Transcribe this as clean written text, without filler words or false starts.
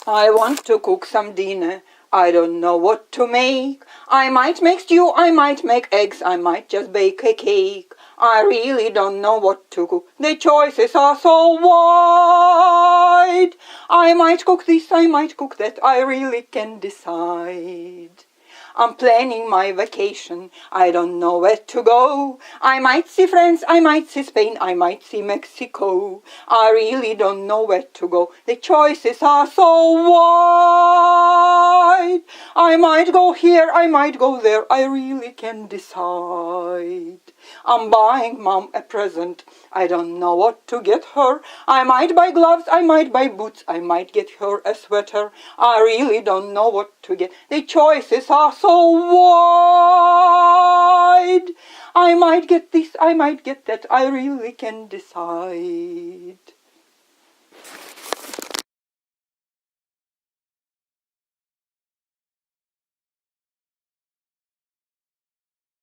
I want to cook some dinner. I don't know what to make. I might make stew, I might make eggs, I might just bake a cake. I really don't know what to cook. The choices are so wide. I might cook this, I might cook that. I really can't decide. I'm planning my vacation. I don't know where to go. I might see France, I might see Spain, I might see Mexico. I really don't know where to go. The choices are so wide. I might go here, I might go there. I really can't decide. I'm buying Mom a present. I don't know what to get her. I might buy gloves, I might buy boots, I might get her a sweater. I really don't know what to get. The choices are so wide. I might get this, I might get that. I really can't decide.